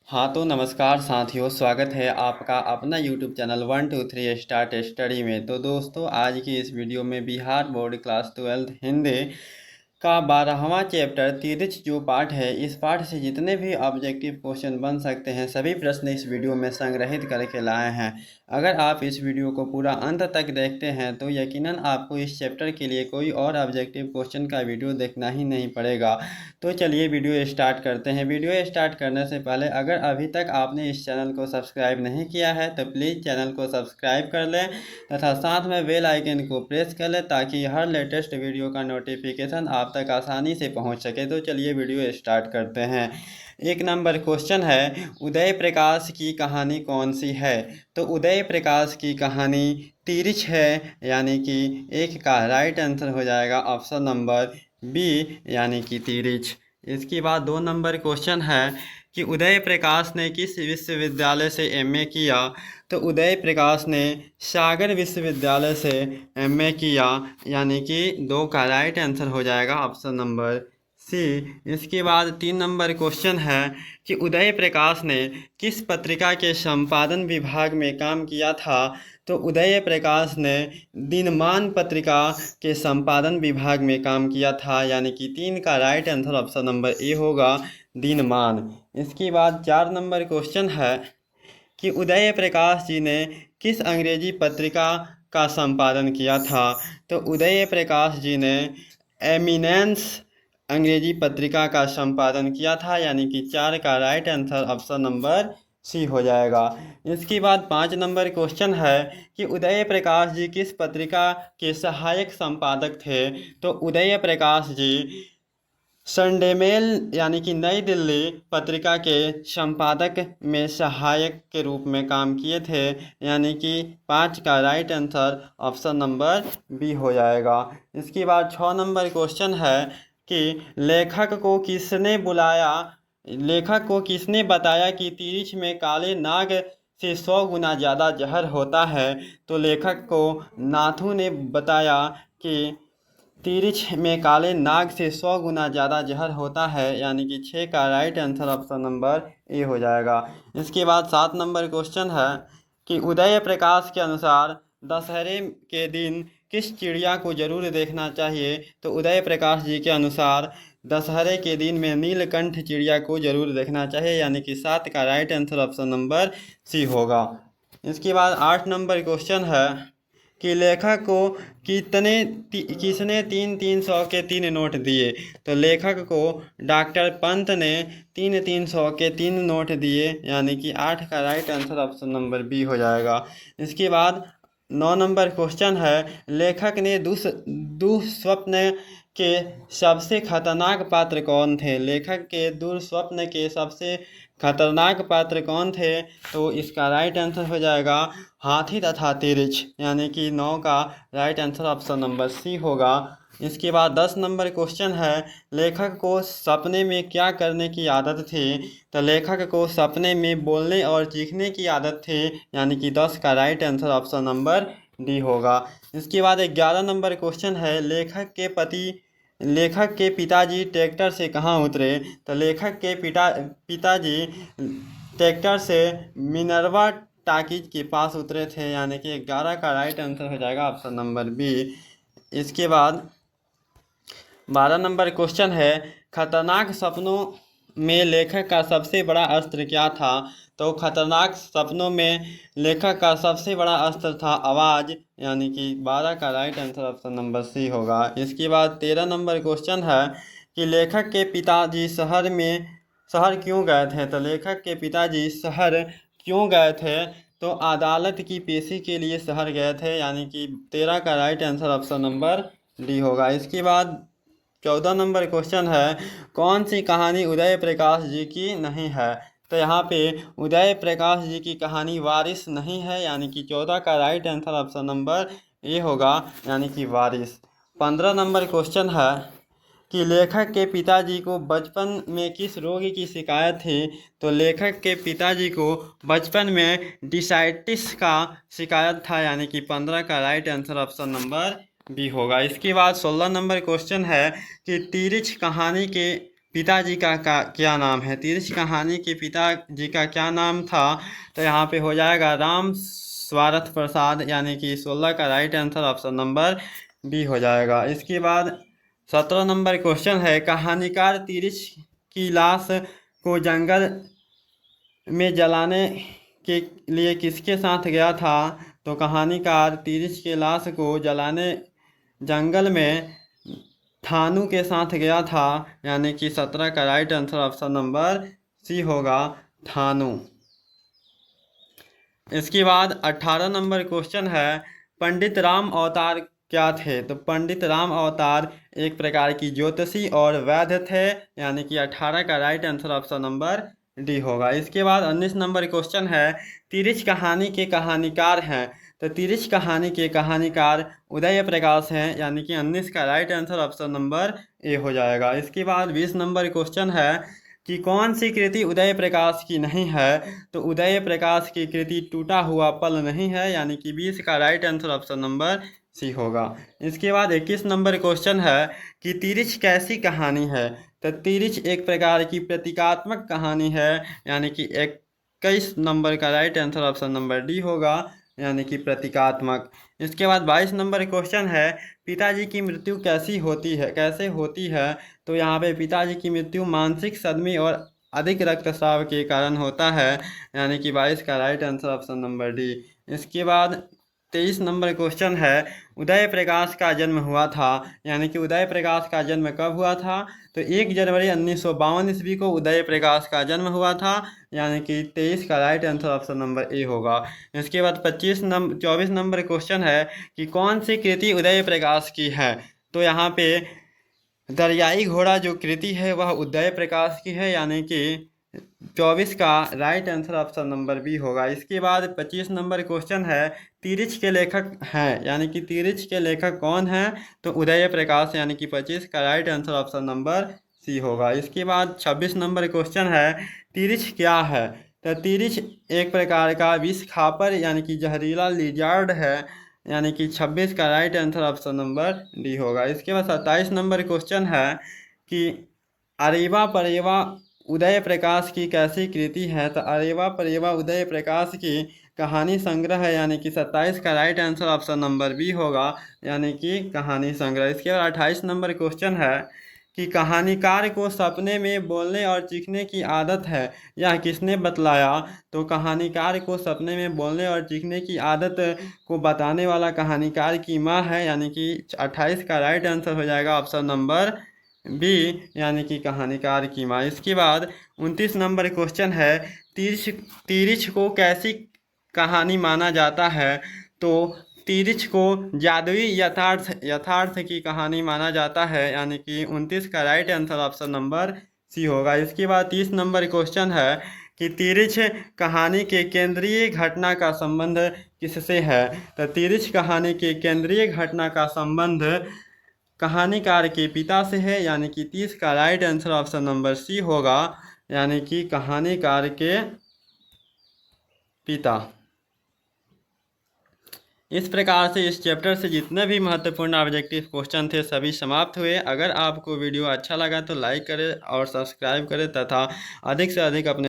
हाँ तो नमस्कार साथियों, स्वागत है आपका अपना यूट्यूब चैनल 1 2 3 स्टार्ट स्टडी में। तो दोस्तों, आज की इस वीडियो में बिहार बोर्ड क्लास 12 हिंदी का 12वां चैप्टर तीरथ जो पाठ है, इस पाठ से जितने भी ऑब्जेक्टिव क्वेश्चन बन सकते हैं सभी प्रश्न इस वीडियो में संग्रहित करके लाए हैं। अगर आप इस वीडियो को पूरा अंत तक देखते हैं तो यकीनन आपको इस चैप्टर के लिए कोई और ऑब्जेक्टिव क्वेश्चन का वीडियो देखना ही नहीं पड़ेगा। तो चलिए वीडियो स्टार्ट करते हैं। वीडियो स्टार्ट करने से पहले अगर अभी तक आपने इस चैनल को सब्सक्राइब नहीं किया है तो प्लीज़ चैनल को सब्सक्राइब कर लें तथा साथ में बेल आइकन को प्रेस कर लें ताकि हर लेटेस्ट वीडियो का नोटिफिकेशन आप तक आसानी से पहुंच सके। तो चलिए वीडियो स्टार्ट करते हैं। 1 नंबर क्वेश्चन है, उदय प्रकाश की कहानी कौन सी है? तो उदय प्रकाश की कहानी तिरछ है, यानी कि एक का राइट आंसर हो जाएगा ऑप्शन नंबर बी, यानी कि तिरछ। इसके बाद 2 नंबर क्वेश्चन है कि उदय प्रकाश ने किस विश्वविद्यालय से एमए किया? तो उदय प्रकाश ने सागर विश्वविद्यालय से एमए किया, यानी कि 2 का राइट आंसर हो जाएगा ऑप्शन नंबर सी। इसके बाद 3 नंबर क्वेश्चन है कि उदय प्रकाश ने किस पत्रिका के संपादन विभाग में काम किया था? तो उदय प्रकाश ने दिनमान पत्रिका के संपादन विभाग में काम किया था, यानी कि 3 का right answer option number A होगा, दिनमान। इसके बाद 4 नंबर क्वेश्चन है कि उदय प्रकाश जी ने किस अंग्रेजी पत्रिका का संपादन किया था? तो उदय प्रकाश जी ने एमिनेंस अंग्रेजी पत्रिका का संपादन किया था, यानी कि 4 का right answer option number C हो जाएगा। इसके बाद 5 नंबर क्वेश्चन है कि उदय प्रकाश जी किस पत्रिका के सहायक संपादक थे? तो उदय प्रकाश जी संडे मेल यानी कि नई दिल्ली पत्रिका के संपादक में सहायक के रूप में काम किए थे, यानी कि 5 का right answer option number B हो जाएगा। इसके बाद 6 नंबर क्वेश्चन है कि लेखक को किसने बताया कि तिरछ में काले नाग से 100 गुना ज़्यादा जहर होता है? तो लेखक को नाथू ने बताया कि तिरछ में काले नाग से 100 गुना ज़्यादा जहर होता है, यानी कि 6 का right answer option number A हो जाएगा। इसके बाद 7 नंबर क्वेश्चन है कि उदय प्रकाश के अनुसार दशहरे के दिन किस चिड़िया को जरूर देखना चाहिए? तो उदय प्रकाश जी के अनुसार दशहरे के दिन में नीलकंठ चिड़िया को जरूर देखना चाहिए, यानी कि 7 का right answer option number C होगा। इसके बाद 8 नंबर क्वेश्चन है कि लेखक को किसने 3-300 के 3 नोट दिए? तो लेखक को डॉक्टर पंत ने 3-300 के 3 नोट दिए, यानी कि 8 का right answer option number B हो जाएगा। इसके बाद 9 नंबर क्वेश्चन है, लेखक ने दुःस्वप्न के सबसे खतरनाक पात्र कौन थे? लेखक के दुःस्वप्न के सबसे खतरनाक पात्र कौन थे? तो इसका राइट आंसर हो जाएगा हाथी तथा तिरछ, यानी कि 9 का right answer option number C होगा। इसके बाद 10 नंबर क्वेश्चन है, लेखक को सपने में क्या करने की आदत थी? तो लेखक को सपने में बोलने और चीखने की आदत थी, यानी कि 10 का right answer option number D होगा। इसके बाद 11 नंबर क्वेश्चन है, लेखक के पिताजी ट्रैक्टर से कहाँ उतरे? तो लेखक के पिताजी ट्रैक्टर से मिनर्वा टाकीज के पास उतरे थे, यानी कि 11 का राइट आंसर हो जाएगा ऑप्शन नंबर बी। इसके बाद 12 नंबर क्वेश्चन है, खतरनाक सपनों में लेखक का सबसे बड़ा अस्त्र क्या था? तो खतरनाक सपनों में लेखक का सबसे बड़ा अस्त्र था आवाज़, यानी कि 12 का right answer option number C होगा। इसके बाद 13 नंबर क्वेश्चन है कि लेखक के पिताजी शहर क्यों गए थे? तो लेखक के पिताजी शहर क्यों गए थे? तो अदालत की पेशी के लिए शहर गए थे, यानी कि 13 का right answer option number D होगा। इसके बाद 14 नंबर क्वेश्चन है, कौन सी कहानी उदय प्रकाश जी की नहीं है? तो यहाँ पे उदय प्रकाश जी की कहानी वारिस नहीं है, यानी कि 14 का right answer option number A होगा, यानी कि वारिस। 15 नंबर क्वेश्चन है कि लेखक के पिताजी को बचपन में किस रोग की शिकायत थी? तो लेखक के पिताजी को बचपन में डिसाइटिस का शिकायत था, यानी कि 15 का right answer option number B होगा। इसके बाद 16 नंबर क्वेश्चन है कि तिरछ कहानी के पिताजी का क्या नाम है? तिरछ कहानी के पिताजी का क्या नाम था? तो यहाँ पे हो जाएगा राम स्वार्थ प्रसाद, यानी कि 16 का right answer option number B हो जाएगा। इसके बाद 17 नंबर क्वेश्चन है, कहानीकार तिरछ की लाश को जंगल में जलाने के लिए किसके साथ गया था? तो कहानीकार तिरछ के लाश को जलाने जंगल में थानू के साथ गया था, यानी कि 17 का right answer option number C होगा, थानू। इसके बाद 18 नंबर क्वेश्चन है, पंडित राम अवतार क्या थे? तो पंडित राम अवतार एक प्रकार की ज्योतिषी और वैद्य थे, यानी कि 18 का right answer option number D होगा। इसके बाद 19 नंबर क्वेश्चन है, तिरछ कहानी के कहानीकार हैं? तो तिरछ कहानी के कहानीकार उदय प्रकाश हैं, यानी कि 19 का right answer option number A हो जाएगा। इसके बाद 20 नंबर क्वेश्चन है कि कौन सी कृति उदय प्रकाश की नहीं है? तो उदय प्रकाश की कृति टूटा हुआ पल नहीं है, यानी कि 20 का right answer option number C होगा। इसके बाद 21 नंबर क्वेश्चन है कि तिरछ कैसी कहानी है? तो तिरछ एक प्रकार की प्रतीकात्मक कहानी है, यानी कि 21 नंबर का right answer option number D होगा, यानी कि प्रतीकात्मक। इसके बाद 22 नंबर क्वेश्चन है, पिताजी की मृत्यु कैसे होती है? तो यहाँ पे पिताजी की मृत्यु मानसिक सदमे और अधिक रक्तस्राव के कारण होता है, यानी कि 22 का right answer option number D. इसके बाद 23 नंबर क्वेश्चन है, उदय प्रकाश का जन्म हुआ था? यानी कि उदय प्रकाश का जन्म कब हुआ था? तो 1 जनवरी 1952 ईस्वी को उदय प्रकाश का जन्म हुआ था, यानी कि 23 का right answer option number A होगा। इसके बाद 24 नंबर क्वेश्चन है कि कौन सी कृति उदय प्रकाश की है? तो यहाँ पे दरियाई घोड़ा जो कृति है वह उदय प्रकाश की है, यानी कि 24 का right answer option number B होगा। इसके बाद 25 नंबर क्वेश्चन है, तिरछ के लेखक हैं? यानी कि तिरछ के लेखक कौन हैं? तो उदय प्रकाश, यानी कि 25 का right answer option number C होगा। इसके बाद 26 नंबर क्वेश्चन है, तिरछ क्या है? तो तिरछ एक प्रकार का विष खापर, यानी कि जहरीला लिजार्ड है, यानी कि 26 का right answer option number D होगा। इसके बाद 27 नंबर क्वेश्चन है कि अरेवा परेवा उदय प्रकाश की कैसी कृति है? तो अरेवा परेवा उदय प्रकाश की कहानी संग्रह है, यानी कि 27 का right answer option number B होगा, यानी कि कहानी संग्रह। इसके बाद 28 नंबर क्वेश्चन है कि कहानीकार को सपने में बोलने और चीखने की आदत है, यह किसने बतलाया? तो कहानीकार को सपने में बोलने और चीखने की आदत को बताने वाला कहानीकार की माँ है, यानी कि 28 का राइट आंसर हो जाएगा ऑप्शन नंबर बी, यानी कि कहानीकार की माँ। इसके बाद 29 नंबर क्वेश्चन है, तिरछ को कैसी कहानी माना जाता है? तो तिरछ को जादुई यथार्थ की कहानी माना जाता है, यानी कि 29 का right answer option number C होगा। इसके बाद 30 नंबर क्वेश्चन है कि तिरछ कहानी के केंद्रीय घटना का संबंध किससे है? तो तिरछ कहानी के केंद्रीय घटना का संबंध कहानीकार के पिता से है, यानी कि 30 का right answer option number C होगा, यानी कि कहानीकार के पिता। इस प्रकार से इस चैप्टर से जितने भी महत्वपूर्ण ऑब्जेक्टिव क्वेश्चन थे सभी समाप्त हुए। अगर आपको वीडियो अच्छा लगा तो लाइक करें और सब्सक्राइब करें तथा अधिक से अधिक अपने